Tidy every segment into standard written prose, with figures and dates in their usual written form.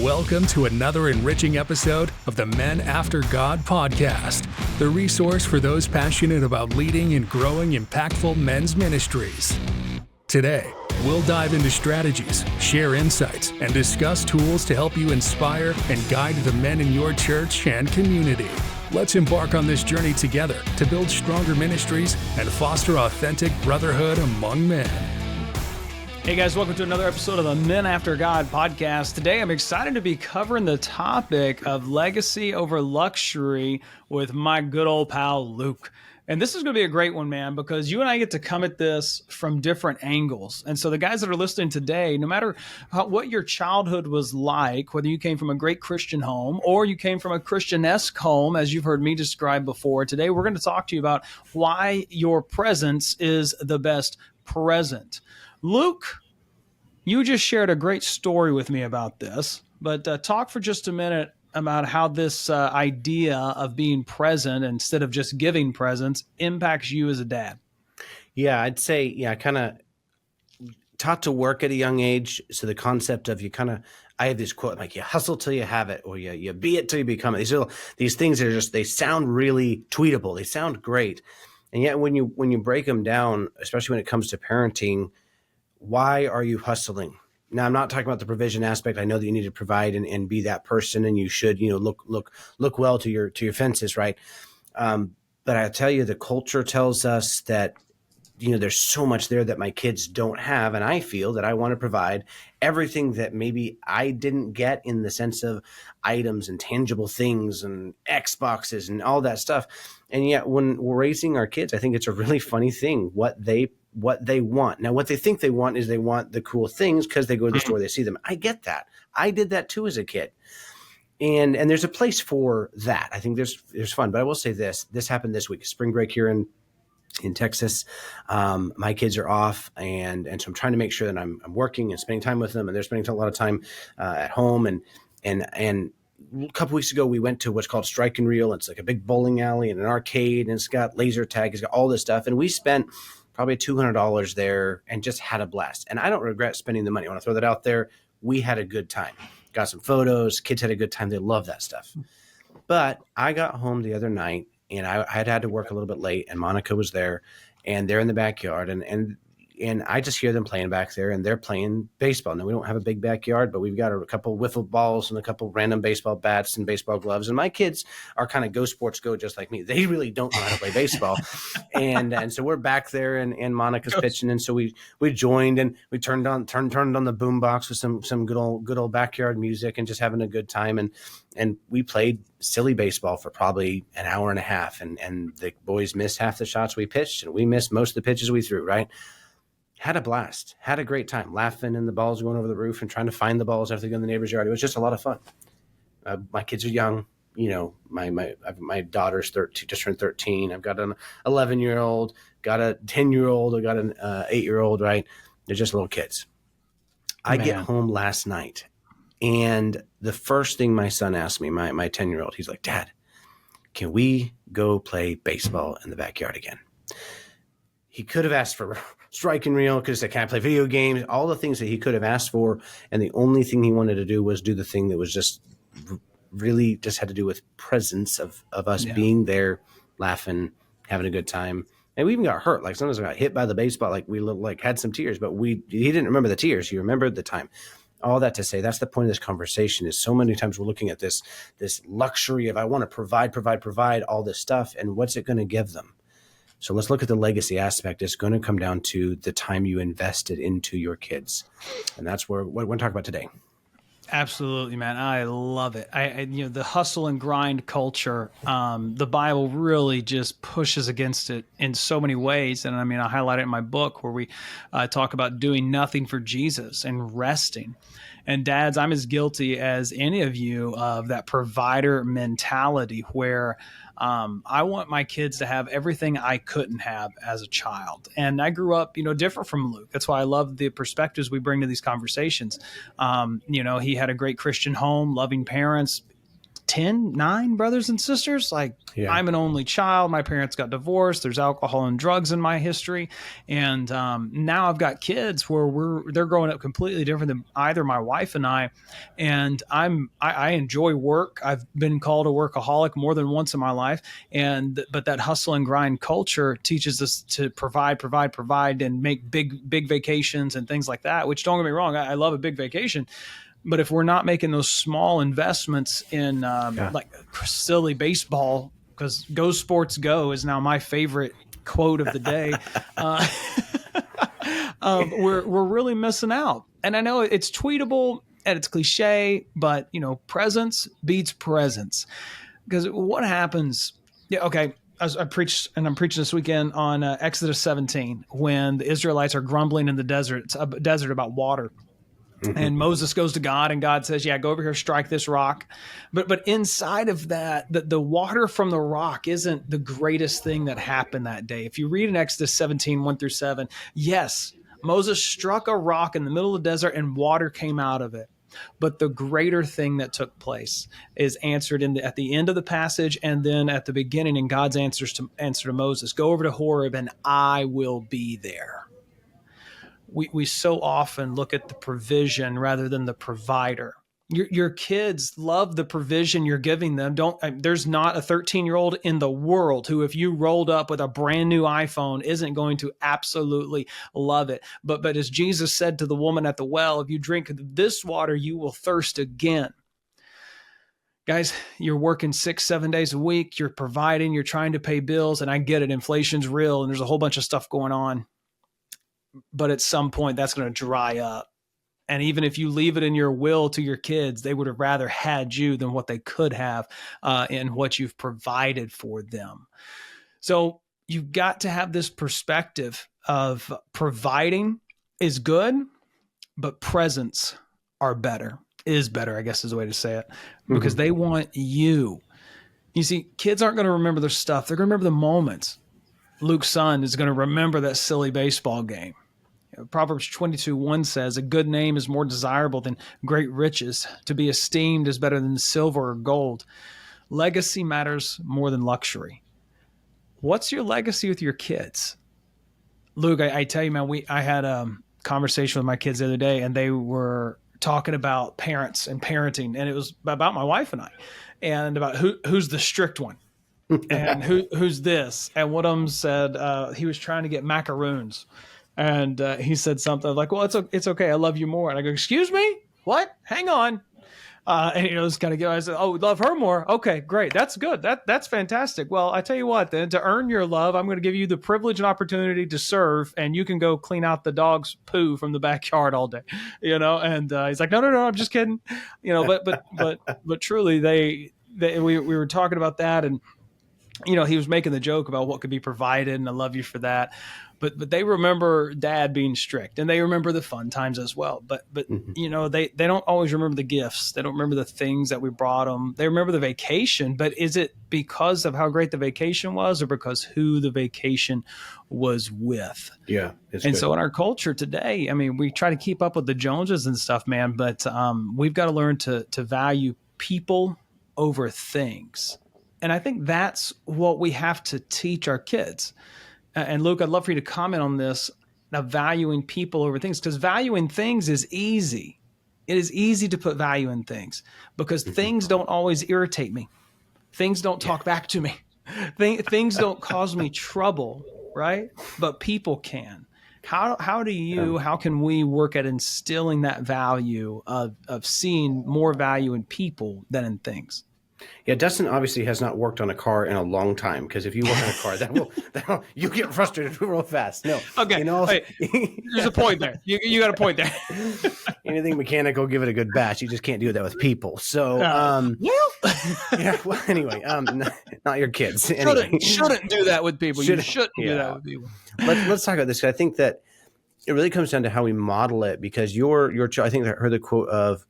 Welcome to another enriching episode of the Men After God podcast, the resource for those passionate about leading and growing impactful men's ministries. Today, we'll dive into strategies, share insights, and discuss tools to help you inspire and guide the men in your church and community. Let's embark on this journey together to build stronger ministries and foster authentic brotherhood among men. Hey guys, welcome to another episode of the Men After God podcast. Today I'm excited to be covering the topic of legacy over luxury with my good old pal Luke. And this is going to be a great one, man, because you and I get to come at this from different angles. And so the guys that are listening today, no matter what your childhood was like, whether you came from a great Christian home or you came from a Christian-esque home, as you've heard me describe before, today we're going to talk to you about why your presence is the best present. Luke, you just shared a great story with me about this, but talk for just a minute about how this idea of being present instead of just giving presents impacts you as a dad. Yeah, I'd say, I kind of taught to work at a young age. So the concept of I have this quote, like you hustle till you have it, or you be it till you become it. These things are just, they sound really tweetable. They sound great. And yet when you break them down, especially when it comes to parenting, why are you hustling? Now, I'm not talking about the provision aspect. I know that you need to provide and be that person, and you should, look well to your fences, right? But I tell you, the culture tells us that, there's so much there that my kids don't have, and I feel that I want to provide everything that maybe I didn't get in the sense of items and tangible things and Xboxes and all that stuff. And yet, when we're raising our kids, I think it's a really funny thing what they want. Now, what they think they want is they want the cool things because they go to the store, they see them. I get that. I did that too as a kid. And there's a place for that. I think there's fun. But I will say this happened this week, spring break here in Texas. My kids are off. And so I'm trying to make sure that I'm working and spending time with them, and they're spending a lot of time at home. And a couple weeks ago, we went to what's called Strike and Reel. It's like a big bowling alley and an arcade, and it's got laser tag. It's got all this stuff. And we spent probably $200 there and just had a blast. And I don't regret spending the money. I want to throw that out there. We had a good time. Got some photos. Kids had a good time. They love that stuff. But I got home the other night, and I had to work a little bit late, and Monica was there, and they're in the backyard, and I just hear them playing back there, and they're playing baseball. Now, we don't have a big backyard, but we've got a couple wiffle balls and a couple random baseball bats and baseball gloves. And my kids are kind of go sports go just like me. They really don't know how to play baseball. and so we're back there, and Monica's pitching. And so we joined, and we turned on the boombox with some good old backyard music and just having a good time. And we played silly baseball for probably an hour and a half. And the boys missed half the shots we pitched, and we missed most of the pitches we threw, right? Had a blast, had a great time, laughing, and the balls going over the roof and trying to find the balls after they go in the neighbor's yard. It was just a lot of fun. My kids are young. My daughter's 13, just turned 13. I've got an 11-year-old, got a 10-year-old, I got an 8-year-old, right? They're just little kids. I get home last night, and the first thing my son asked me, my 10-year-old, he's like, "Dad, can we go play baseball in the backyard again?" He could have asked for Strike and Reel because they can't play video games, all the things that he could have asked for. And the only thing he wanted to do was do the thing that was just really just had to do with presence of us being there, laughing, having a good time. And we even got hurt. Like sometimes we got hit by the baseball, like we had some tears, but he didn't remember the tears. He remembered the time. All that to say, that's the point of this conversation is so many times we're looking at this luxury of I want to provide all this stuff. And what's it going to give them? So let's look at the legacy aspect. It's going to come down to the time you invested into your kids. And that's what we're going to talk about today. Absolutely, man. I love it. The hustle and grind culture, the Bible really just pushes against it in so many ways. And I highlight it in my book where we talk about doing nothing for Jesus and resting. And dads, I'm as guilty as any of you of that provider mentality where I want my kids to have everything I couldn't have as a child. And I grew up, different from Luke. That's why I love the perspectives we bring to these conversations. He had a great Christian home, loving parents, 9 brothers and sisters. Like, Yeah. I'm an only child. My parents got divorced. There's alcohol and drugs in my history. And now I've got kids where they're growing up completely different than either my wife and I. And I enjoy work. I've been called a workaholic more than once in my life. But that hustle and grind culture teaches us to provide, and make big vacations and things like that, which, don't get me wrong, I love a big vacation. But if we're not making those small investments in like silly baseball, because "Go Sports Go" is now my favorite quote of the day, we're really missing out. And I know it's tweetable and it's cliche, but presence beats presence. Because what happens? Yeah, okay. I'm preaching this weekend on Exodus 17 when the Israelites are grumbling in the desert. It's a desert about water. And Moses goes to God, and God says, yeah, go over here, strike this rock. But inside of that, the water from the rock isn't the greatest thing that happened that day. If you read in Exodus 17, 1-7, yes, Moses struck a rock in the middle of the desert and water came out of it. But the greater thing that took place is answered at the end of the passage, and then at the beginning in God's answer to Moses. Go over to Horeb and I will be there. We so often look at the provision rather than the provider. Your kids love the provision you're giving them. There's not a 13-year-old in the world who, if you rolled up with a brand new iPhone, isn't going to absolutely love it. But as Jesus said to the woman at the well, if you drink this water, you will thirst again. Guys, you're working 6-7 days a week. You're providing, you're trying to pay bills. And I get it. Inflation's real and there's a whole bunch of stuff going on. But at some point, that's going to dry up. And even if you leave it in your will to your kids, they would have rather had you than what they could have in what you've provided for them. So you've got to have this perspective of providing is good, but presence is better, I guess is the way to say it, because they want you. You see, kids aren't going to remember their stuff. They're going to remember the moments. Luke's son is going to remember that silly baseball game. Proverbs 22:1 says, a good name is more desirable than great riches. To be esteemed is better than silver or gold. Legacy matters more than luxury. What's your legacy with your kids? Luke, I tell you, man, I had a conversation with my kids the other day, and they were talking about parents and parenting, and it was about my wife and I, and about who's the strict one. And who's this? And one of them said he was trying to get macaroons. And he said something like, well, it's okay. I love you more. And I go, excuse me? What? Hang on. And this kind of guy, I said, oh, love her more. Okay, great. That's good. That's fantastic. Well, I tell you what, then, to earn your love, I'm going to give you the privilege and opportunity to serve, and you can go clean out the dog's poo from the backyard all day, and he's like, no, I'm just kidding. But truly we were talking about that, and he was making the joke about what could be provided, and I love you for that. But they remember dad being strict, and they remember the fun times as well. But they don't always remember the gifts. They don't remember the things that we brought them. They remember the vacation, but is it because of how great the vacation was, or because who the vacation was with? Yeah. So in our culture today, I mean, we try to keep up with the Joneses and stuff, man, but we've got to learn to value people over things. And I think that's what we have to teach our kids. And Luke, I'd love for you to comment on this, now valuing people over things, because valuing things is easy. It is easy to put value in things because things don't always irritate me. Things don't talk back to me. Things don't cause me trouble, right? But people can. How can we work at instilling that value of seeing more value in people than in things? Yeah, Dustin obviously has not worked on a car in a long time, because if you work on a car, that will you get frustrated real fast. No, okay. There's a point there. You got a point there. Anything mechanical, give it a good bash. You just can't do that with people. So, yeah. Well, anyway, not your kids. Anyway. Shouldn't do that with people. You shouldn't do that with people. Let's talk about this. I think that it really comes down to how we model it, because your child. I think I heard the quote of,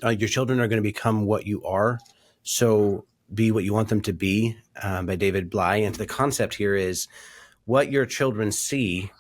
"Your children are going to become what you are." So be what you want them to be, by David Bly. And the concept here is what your children see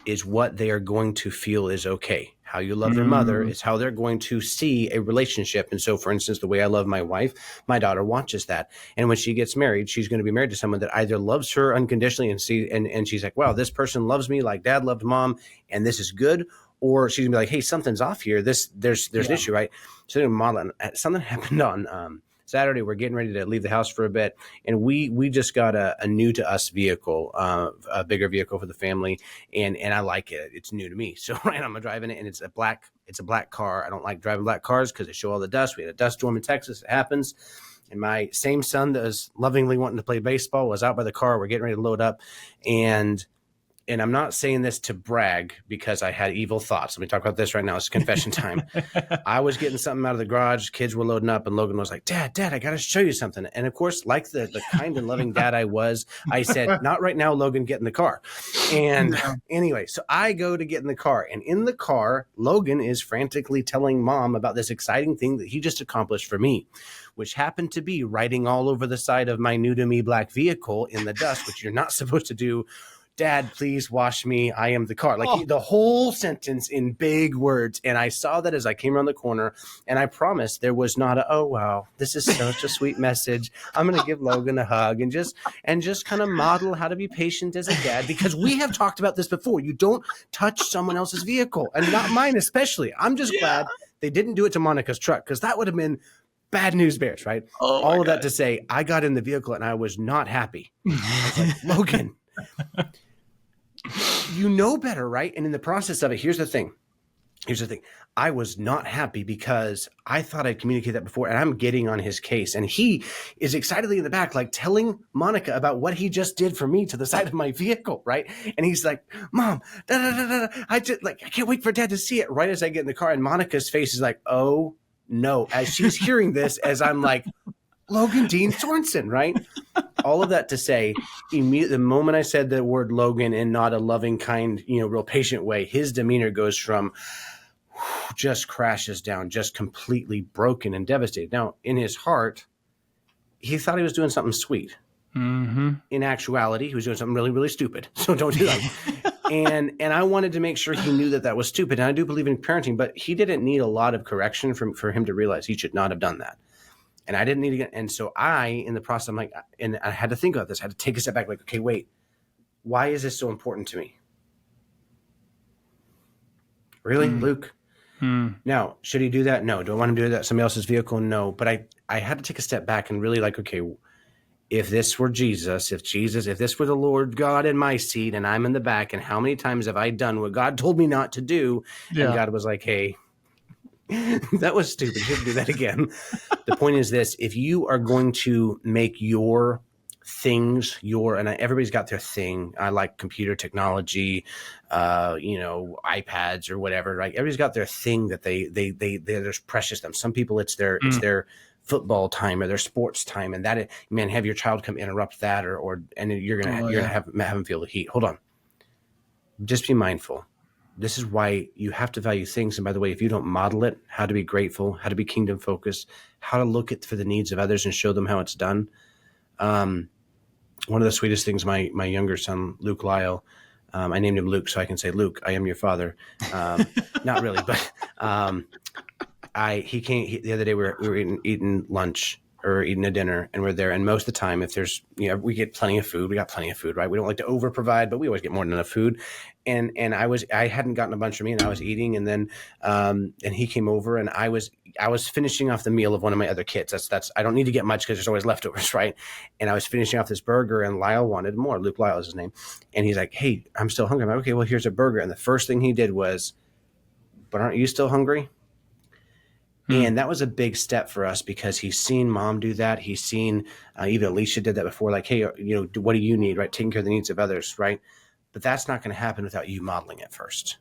is what they are going to feel is okay. How you love your mother is how they're going to see a relationship. And so, for instance, the way I love my wife, my daughter watches that. And when she gets married, she's going to be married to someone that either loves her unconditionally and she's like, wow, this person loves me like dad loved mom, and this is good. Or she's gonna be like, hey, something's off here. There's an issue, right? So they're modeling. Something happened on Saturday. We're getting ready to leave the house for a bit, and we just got a new to us vehicle, a bigger vehicle for the family, and I like it. It's new to me, so right, I'm driving it, and it's a black car. I don't like driving black cars because they show all the dust. We had a dust storm in Texas. It happens. And my same son that was lovingly wanting to play baseball was out by the car. We're getting ready to load up, and I'm not saying this to brag because I had evil thoughts. Let me talk about this right now. It's confession time. I was getting something out of the garage. Kids were loading up, and Logan was like, Dad, I got to show you something. And of course, like the kind and loving dad I was, I said, not right now, Logan, get in the car. And anyway, so I go to get in the car. And in the car, Logan is frantically telling mom about this exciting thing that he just accomplished for me, which happened to be writing all over the side of my new to me black vehicle in the dust, which you're not supposed to do. Dad, please wash me. I am the car. Like the whole sentence in big words. And I saw that as I came around the corner, and I promised there was not oh, wow, this is such a sweet message. I'm going to give Logan a hug and just kind of model how to be patient as a dad, because we have talked about this before. You don't touch someone else's vehicle, and not mine especially. I'm just glad they didn't do it to Monica's truck, because that would have been bad news bears, right? All of that to say, I got in the vehicle and I was not happy. I was like, Logan, you know better, right? And in the process of it, here's the thing. I was not happy because I thought I'd communicated that before, and I'm getting on his case. And he is excitedly in the back, like telling Monica about what he just did for me to the side of my vehicle, right? And he's like, Mom, I can't wait for Dad to see it. Right as I get in the car, and Monica's face is like, oh no, as she's hearing this, as I'm like, Logan Dean Sorensen, right? All of that to say, the moment I said the word Logan in not a loving, kind, real patient way, his demeanor goes from just crashes down, just completely broken and devastated. Now, in his heart, he thought he was doing something sweet. Mm-hmm. In actuality, he was doing something really, really stupid. So don't do that. And I wanted to make sure he knew that was stupid. And I do believe in parenting, but he didn't need a lot of correction for him to realize he should not have done that. And I didn't need to get, and so in the process, I'm like, and I had to think about this. I had to take a step back, like, okay, wait, why is this so important to me? Really, Luke? Now, should he do that? No. Do I want him to do that? Somebody else's vehicle? No. But I had to take a step back and really like, okay, if this were Jesus, if this were the Lord God in my seat and I'm in the back, and how many times have I done what God told me not to do? Yeah. And God was like, hey, that was stupid. You shouldn't do that again. The point is this: if you are going to make your things everybody's got their thing. I like computer technology, iPads or whatever, right? Everybody's got their thing that they're precious to them. Some people it's their football time or their sports time, and that have your child come interrupt that and you're gonna have them feel the heat. Hold on, just be mindful. This is why you have to value things. And by the way, if you don't model it, how to be grateful, how to be kingdom focused, how to look for the needs of others and show them how it's done. One of the sweetest things, my younger son, Luke Lyle, I named him Luke so I can say, Luke, I am your father. Not really, but he came the other day. We were eating lunch or eating a dinner, and we're there. And most of the time, if there's, we get plenty of food. We got plenty of food, right? We don't like to over provide, but we always get more than enough food. And I hadn't gotten a bunch for me, and I was eating, and then and he came over, and I was finishing off the meal of one of my other kids. That's I don't need to get much because there's always leftovers, right? And I was finishing off this burger, and Lyle wanted more. Luke Lyle is his name, and he's like, "Hey, I'm still hungry." I'm like, "Okay, well, here's a burger." And the first thing he did was, "But aren't you still hungry?" And that was a big step for us because he's seen mom do that. He's seen even Alicia did that before. Like, hey, what do you need? Right, taking care of the needs of others, right? But that's not going to happen without you modeling it first.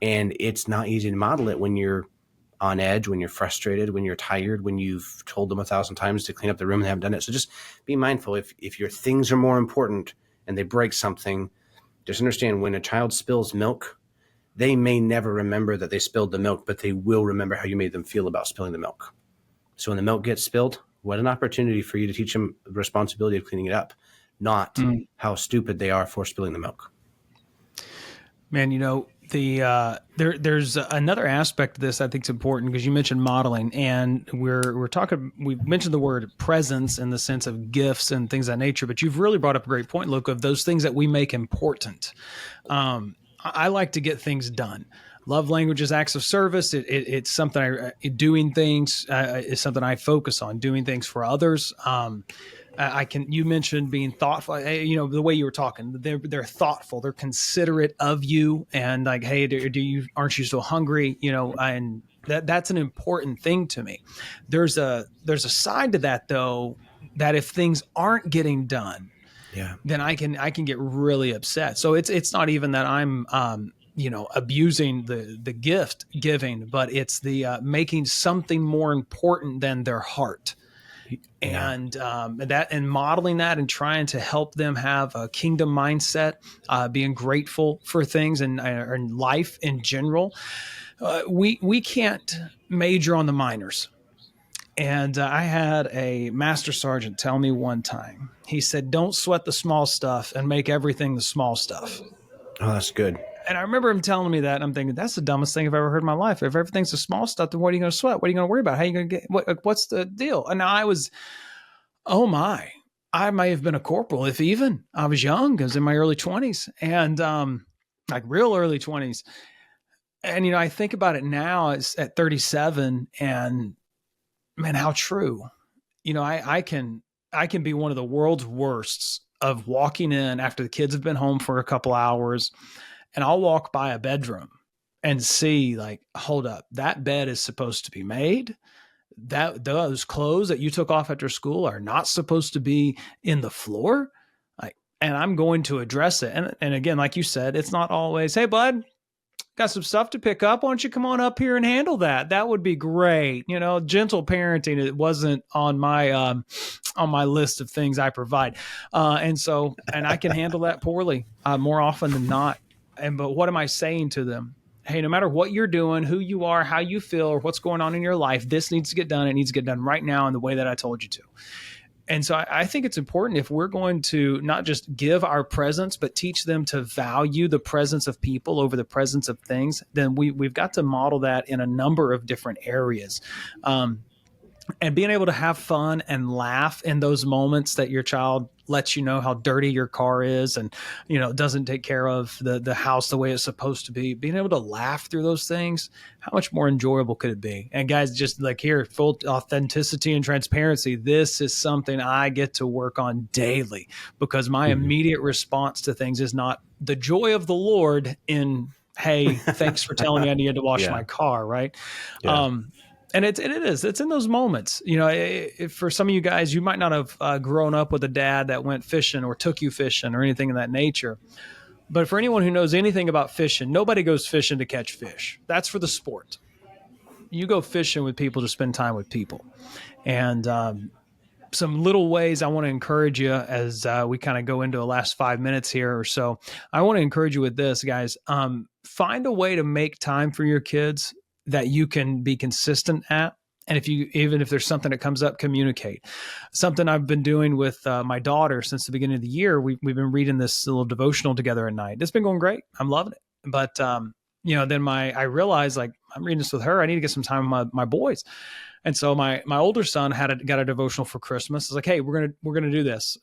And it's not easy to model it when you're on edge, when you're frustrated, when you're tired, when you've told them 1,000 times to clean up the room and they haven't done it. So just be mindful. If your things are more important and they break something, just understand when a child spills milk, they may never remember that they spilled the milk, but they will remember how you made them feel about spilling the milk. So when the milk gets spilled, what an opportunity for you to teach them the responsibility of cleaning it up, not how stupid they are for spilling the milk. Man, There's another aspect of this I think is important because you mentioned modeling, and we mentioned the word presence in the sense of gifts and things of that nature, but you've really brought up a great point, Luke, of those things that we make important. I like to get things done. Love language is acts of service. It's something doing things is something I focus on, doing things for others. You mentioned being thoughtful, the way you were talking, they're thoughtful, they're considerate of you, and like, hey, aren't you so hungry? And that's an important thing to me. There's a side to that though, that if things aren't getting done, then I can get really upset. So it's not even that I'm, abusing the gift giving, but it's the making something more important than their heart. And modeling that and trying to help them have a kingdom mindset, being grateful for things and life in general. We can't major on the minors. And I had a master sergeant tell me one time, he said, don't sweat the small stuff and make everything the small stuff. Oh, that's good. And I remember him telling me that, and I'm thinking, that's the dumbest thing I've ever heard in my life. If everything's the small stuff, then what are you going to sweat? What are you going to worry about? How are you going to get, what's the deal? And I was, I may have been a corporal if even. I was young. I was in my early 20s and like real early 20s. And, I think about it now it's at 37 and man, how true. I can be one of the world's worsts of walking in after the kids have been home for a couple hours, and I'll walk by a bedroom and see like, hold up, that bed is supposed to be made. Those clothes that you took off after school are not supposed to be in the floor. And I'm going to address it. And again, like you said, it's not always, hey bud, got some stuff to pick up. Why don't you come on up here and handle that? That would be great. Gentle parenting, it wasn't on my list of things I provide. And I can handle that poorly more often than not. But what am I saying to them? Hey, no matter what you're doing, who you are, how you feel, or what's going on in your life, this needs to get done. It needs to get done right now in the way that I told you to. And so I think it's important if we're going to not just give our presence, but teach them to value the presence of people over the presence of things, then we've got to model that in a number of different areas. And being able to have fun and laugh in those moments that your child lets you know how dirty your car is and, doesn't take care of the house the way it's supposed to be, being able to laugh through those things, how much more enjoyable could it be? And guys, just like here, full authenticity and transparency. This is something I get to work on daily because my immediate response to things is not the joy of the Lord in, hey, thanks for telling me I needed to wash my car. Right. Yeah. And it's in those moments, for some of you guys, you might not have grown up with a dad that went fishing or took you fishing or anything of that nature. But for anyone who knows anything about fishing, nobody goes fishing to catch fish. That's for the sport. You go fishing with people to spend time with people. And some little ways I want to encourage you as we kind of go into the last 5 minutes here or so. I want to encourage you with this, guys. Find a way to make time for your kids that you can be consistent at. And even if there's something that comes up, communicate. Something I've been doing with my daughter since the beginning of the year, we've been reading this little devotional together at night. It's been going great. I'm loving it. But, then I realized like I'm reading this with her. I need to get some time with my boys. And so my older son got a devotional for Christmas. It's like, hey, we're gonna do this.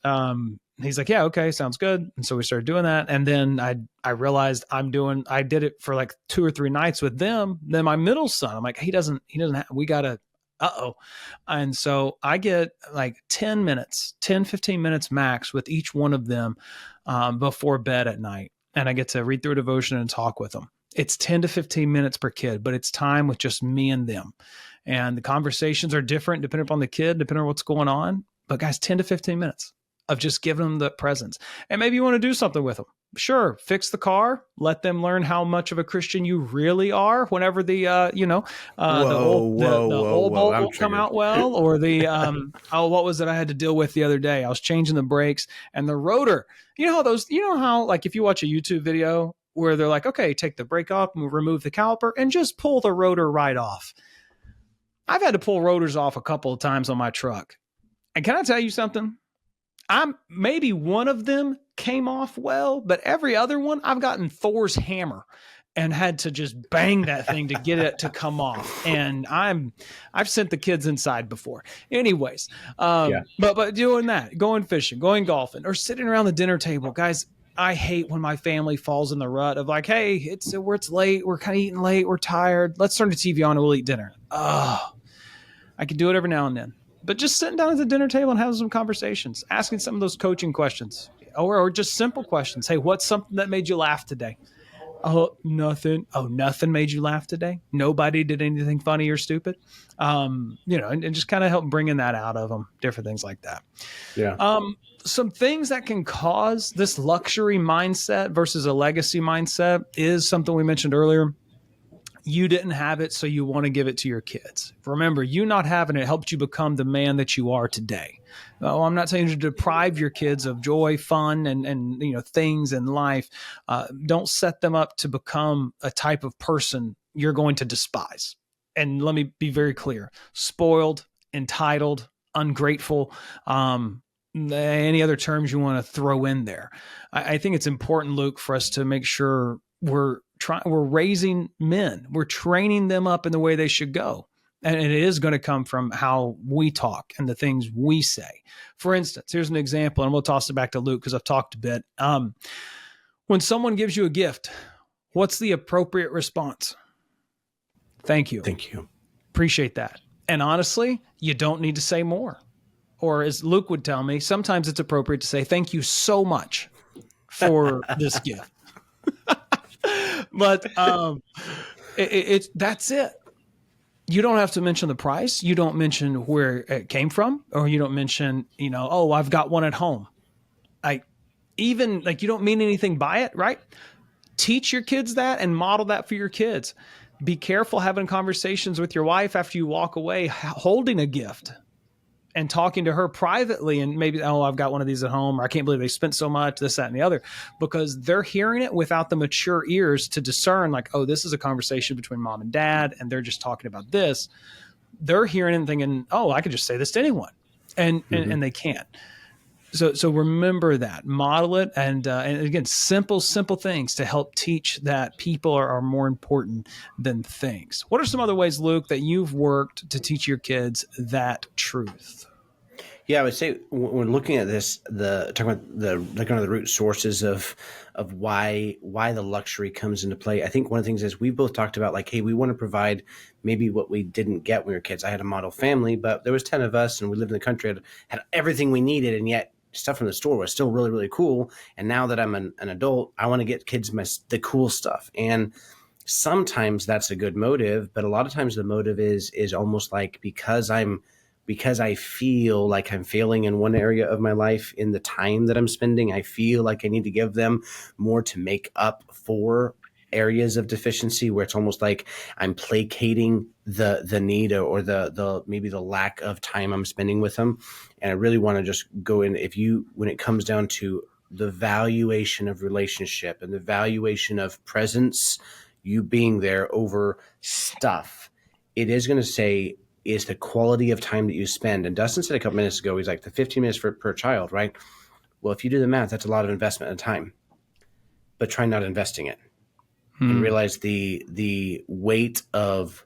He's like, yeah, okay, sounds good. And so we started doing that. And then I realized I did it for like 2 or 3 nights with them. Then my middle son, I'm like, he doesn't we gotta, And so I get like 10, 15 minutes max with each one of them before bed at night. And I get to read through a devotion and talk with them. It's 10 to 15 minutes per kid, but it's time with just me and them. And the conversations are different depending upon the kid, depending on what's going on. But guys, 10 to 15 minutes of just giving them the presence. And maybe you want to do something with them. Sure. Fix the car. Let them learn how much of a Christian you really are whenever the old bolt won't come out well, or the, what was it I had to deal with the other day? I was changing the brakes and the rotor, how like if you watch a YouTube video where they're like, okay, take the brake off and remove the caliper and just pull the rotor right off. I've had to pull rotors off a couple of times on my truck. And can I tell you something? Maybe one of them came off well, but every other one I've gotten Thor's hammer and had to just bang that thing to get it to come off. And I've sent the kids inside before. Anyways, but doing that, going fishing, going golfing, or sitting around the dinner table, guys. I hate when my family falls in the rut of like, hey, it's late, we're kind of eating late, we're tired. Let's turn the TV on and we'll eat dinner. Oh, I can do it every now and then. But just sitting down at the dinner table and having some conversations, asking some of those coaching questions, or just simple questions. Hey, what's something that made you laugh today? Oh, nothing. Oh, nothing made you laugh today? Nobody did anything funny or stupid? And just kind of help bringing that out of them, different things like that. Yeah. Some things that can cause this luxury mindset versus a legacy mindset is something we mentioned earlier. You didn't have it, so you want to give it to your kids. Remember, you not having it helped you become the man that you are today. I'm not saying to deprive your kids of joy, fun, and things in life. Don't set them up to become a type of person you're going to despise. And let me be very clear: spoiled, entitled, ungrateful, any other terms you want to throw in there. I think it's important, Luke, for us to make sure we're raising men. We're training them up in the way they should go. And it is going to come from how we talk and the things we say. For instance, here's an example, and we'll toss it back to Luke because I've talked a bit. When someone gives you a gift, what's the appropriate response? Thank you. Thank you. Appreciate that. And honestly, you don't need to say more. Or as Luke would tell me, sometimes it's appropriate to say, thank you so much for this gift. But that's it. You don't have to mention the price. You don't mention where it came from, or you don't mention, oh, I've got one at home. You don't mean anything by it, right? Teach your kids that and model that for your kids. Be careful having conversations with your wife after you walk away, holding a gift and talking to her privately, and maybe, oh, I've got one of these at home, or I can't believe they spent so much, this, that, and the other, because they're hearing it without the mature ears to discern, like, oh, this is a conversation between mom and dad, and they're just talking about this. They're hearing it and thinking, oh, I could just say this to anyone, and they can't. So remember that, model it, and again, simple things to help teach that people are more important than things. What are some other ways, Luke, that you've worked to teach your kids that truth? Yeah, I would say when looking at this, talking about the root sources of why the luxury comes into play. I think one of the things is we both talked about, like, hey, we want to provide maybe what we didn't get when we were kids. I had a model family, but there was 10 of us, and we lived in the country, had everything we needed, and yet stuff from the store was still really, really cool. And now that I'm an adult, I want to get kids the cool stuff. And sometimes that's a good motive, but a lot of times the motive is almost like because I feel like I'm failing in one area of my life in the time that I'm spending, I feel like I need to give them more to make up for areas of deficiency, where it's almost like I'm placating the need or the maybe the lack of time I'm spending with them. And I really want to just go in, when it comes down to the valuation of relationship and the valuation of presence, you being there over stuff, it is going to say is the quality of time that you spend. And Dustin said a couple minutes ago, he's like, the 15 minutes per child, right? Well, if you do the math, that's a lot of investment in time, but try not investing it. And realize the weight of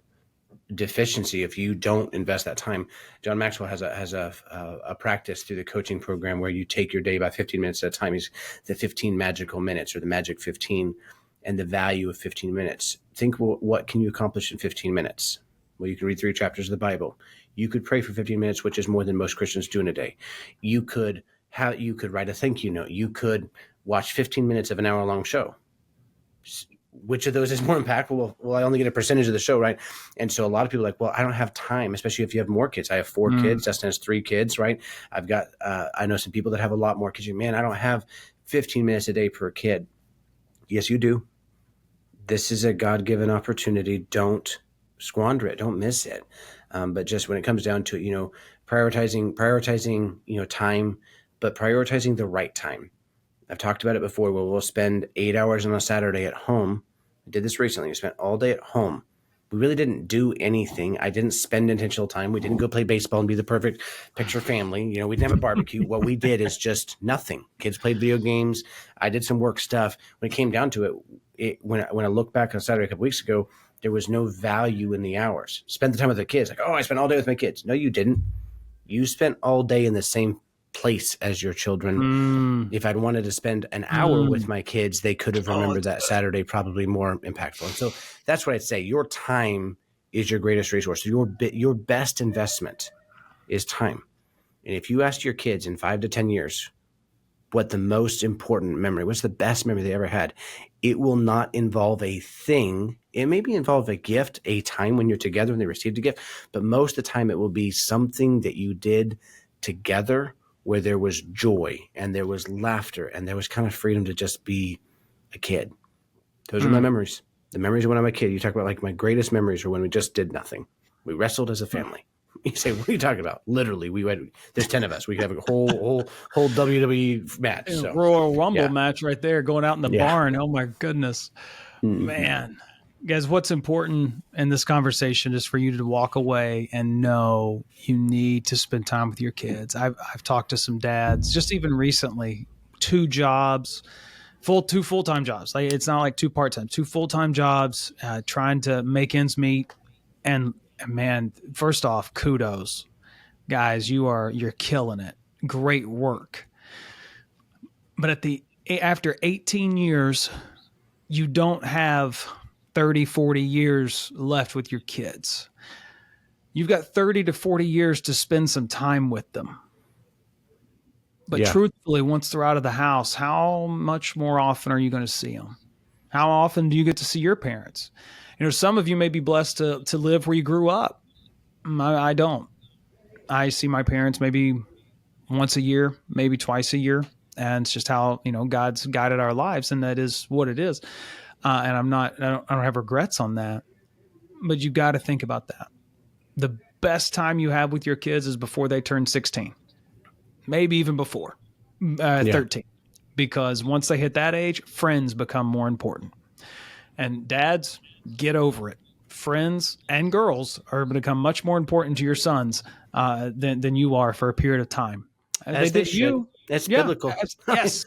deficiency if you don't invest that time. John Maxwell has a practice through the coaching program where you take your day by 15 minutes at a time. He's the 15 magical minutes, or the magic 15, and the value of 15 minutes. Think, well, what can you accomplish in 15 minutes? Well, you can read 3 chapters of the Bible. You could pray for 15 minutes, which is more than most Christians do in a day. You could write a thank you note. You could watch 15 minutes of an hour-long show. Which of those is more impactful? Well, I only get a percentage of the show, right? And so a lot of people are like, well, I don't have time, especially if you have more kids. I have 4 kids. Dustin has 3 kids, right? I've got, I know some people that have a lot more kids. Man, I don't have 15 minutes a day per kid. Yes, you do. This is a God-given opportunity. Don't squander it. Don't miss it. But just when it comes down to it, prioritizing, time, but prioritizing the right time. I've talked about it before, where we'll spend 8 hours on a Saturday at home. I did this recently. We spent all day at home. We really didn't do anything. I didn't spend intentional time. We didn't go play baseball and be the perfect picture family. You know, we didn't have a barbecue. What we did is just nothing. Kids played video games. I did some work stuff. When it came down to it, when I look back on Saturday a couple weeks ago, there was no value in the hours. Spend the time with the kids. Like, oh, I spent all day with my kids. No, you didn't. You spent all day in the same place as your children. If I'd wanted to spend an hour with my kids, they could have remembered that Saturday probably more impactful. And so that's what I'd say. Your time is your greatest resource. Your best investment is time. And if you ask your kids in 5 to 10 years what the most important memory, what's the best memory they ever had, it will not involve a thing. It may involve a gift, a time when you're together and they received a gift, but most of the time it will be something that you did together where there was joy and there was laughter and there was kind of freedom to just be a kid. Those are my memories. The memories of when I'm a kid. You talk about like my greatest memories are when we just did nothing. We wrestled as a family. You say, what are you talking about? Literally, there's 10 of us. We could have a whole WWE match. So, Royal Rumble match right there going out in the barn. Oh my goodness, man. Guys, what's important in this conversation is for you to walk away and know you need to spend time with your kids. I've talked to some dads just even recently, 2 jobs, 2 full-time jobs. Like it's not like 2 part-time, 2 full-time jobs, trying to make ends meet. And man, first off, kudos, guys, you're killing it. Great work. But after 18 years, you don't have 30, 40 years left with your kids. You've got 30 to 40 years to spend some time with them. But truthfully, once they're out of the house, how much more often are you going to see them? How often do you get to see your parents? You know, some of you may be blessed to live where you grew up. I don't. I see my parents maybe once a year, maybe twice a year. And it's just how, God's guided our lives. And that is what it is. And I don't have regrets on that, but you got to think about that. The best time you have with your kids is before they turn 16, maybe even before 13, because once they hit that age, friends become more important. And dads, get over it. Friends and girls are going to become much more important to your sons than you are for a period of time. As they should. That's biblical. Yes,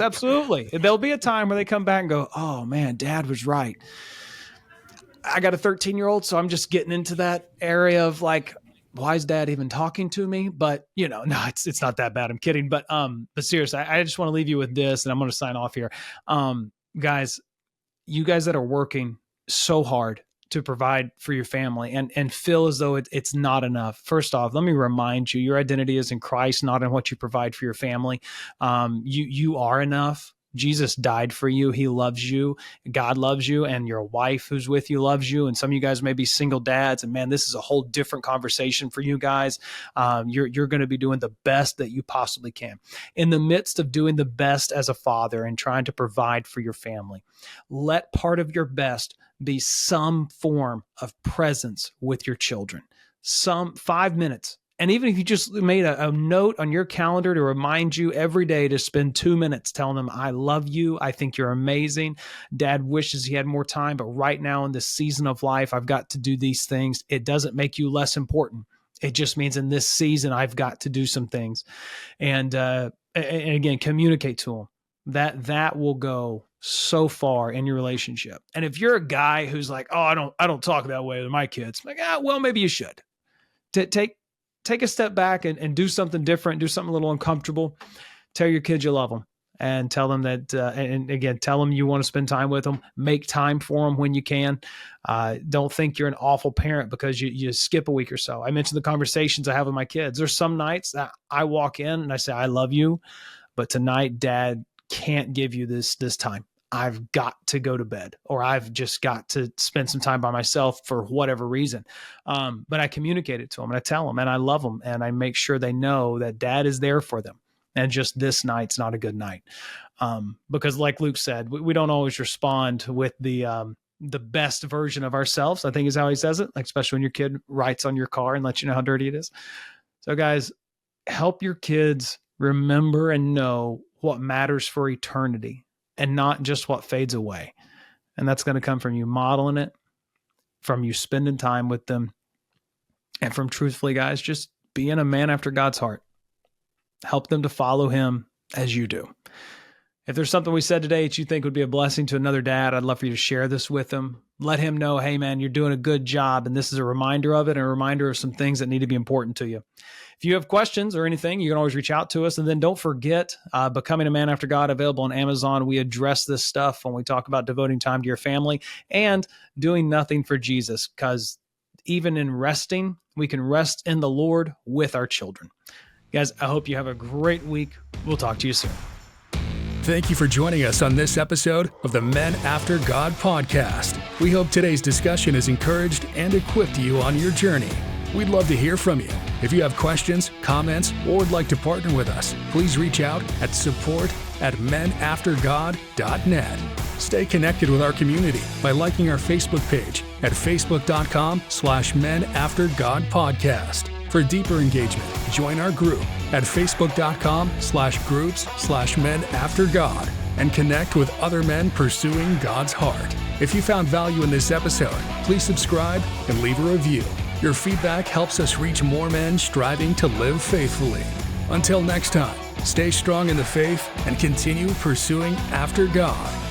absolutely. There'll be a time where they come back and go, oh man, Dad was right. I got a 13-year-old, so I'm just getting into that area of like, why is Dad even talking to me? But no, it's not that bad. I'm kidding. But seriously, I just want to leave you with this, and I'm going to sign off here. Guys, you guys that are working so hard to provide for your family and feel as though it's not enough. First off, let me remind you, your identity is in Christ, not in what you provide for your family. You are enough. Jesus died for you. He loves you. God loves you. And your wife who's with you loves you. And some of you guys may be single dads. And man, this is a whole different conversation for you guys. You're going to be doing the best that you possibly can. In the midst of doing the best as a father and trying to provide for your family, let part of your best be some form of presence with your children. Some 5 minutes. And even if you just made a note on your calendar to remind you every day to spend 2 minutes telling them, I love you. I think you're amazing. Dad wishes he had more time, but right now in this season of life, I've got to do these things. It doesn't make you less important. It just means in this season, I've got to do some things. And again, communicate to them. That will go so far in your relationship. And if you're a guy who's like, oh, I don't talk that way with my kids, like, well, maybe you should. Take a step back and do something different, do something a little uncomfortable. Tell your kids you love them and tell them that, and again, tell them you want to spend time with them. Make time for them when you can. Don't think you're an awful parent because you skip a week or so. I mentioned the conversations I have with my kids. There's some nights that I walk in and I say, I love you, but tonight Dad can't give you this time. I've got to go to bed, or I've just got to spend some time by myself for whatever reason. But I communicate it to them and I tell them and I love them and I make sure they know that Dad is there for them. And just this night's not a good night. Because like Luke said, we don't always respond with the best version of ourselves, I think is how he says it, like especially when your kid writes on your car and lets you know how dirty it is. So guys, help your kids remember and know what matters for eternity and not just what fades away. And that's going to come from you modeling it from you spending time with them, and from truthfully, guys, just being a man after God's heart. Help them to follow him as you do. If there's something we said today that you think would be a blessing to another dad, I'd love for you to share this with him. Let him know, hey man, you're doing a good job. And this is a reminder of it and a reminder of some things that need to be important to you. If you have questions or anything, you can always reach out to us. And then don't forget, Becoming a Man After God, available on Amazon. We address this stuff when we talk about devoting time to your family and doing nothing for Jesus, because even in resting, we can rest in the Lord with our children. Guys, I hope you have a great week. We'll talk to you soon. Thank you for joining us on this episode of the Men After God podcast. We hope today's discussion has encouraged and equipped you on your journey. We'd love to hear from you. If you have questions, comments, or would like to partner with us, please reach out at support@menaftergod.net. Stay connected with our community by liking our Facebook page at facebook.com/menaftergodpodcast. For deeper engagement, join our group at facebook.com/groups/menaftergod and connect with other men pursuing God's heart. If you found value in this episode, please subscribe and leave a review. Your feedback helps us reach more men striving to live faithfully. Until next time, stay strong in the faith and continue pursuing after God.